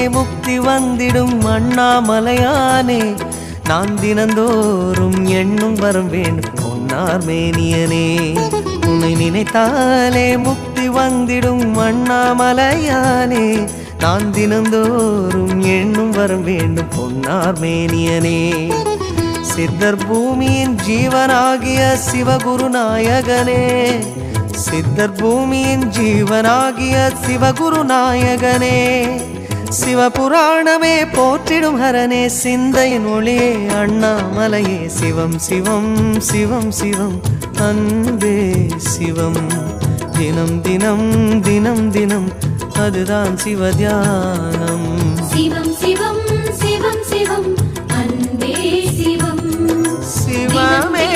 முக்தி வந்திடும் அண்ணாமலையானே நான் தினந்தோறும் எண்ணும் வரம் வேண்டும் பொன்னார் மேனியனே உன்னை நினைத்தாலே முக்தி வந்திடும் அண்ணாமலையானே நான் தினந்தோறும் எண்ணும் வரம் வேண்டும் பொன்னார் மேனியனே சித்தர் பூமியின் ஜீவனாகிய சிவகுரு நாயகனே சித்தர் பூமியின் ஜீவனாகிய சிவகுரு நாயகனே சிவபுராணமே போற்றிடும் ஹரனே சிந்தையின் ஒளியே அண்ணாமலையே சிவம் சிவம் சிவம் சிவம் அன்பே சிவம் தினம் தினம் தினம் தினம் அதுதான் சிவதியானம் சிவம் சிவம் சிவம் சிவம் அன்பே சிவம் சிவமே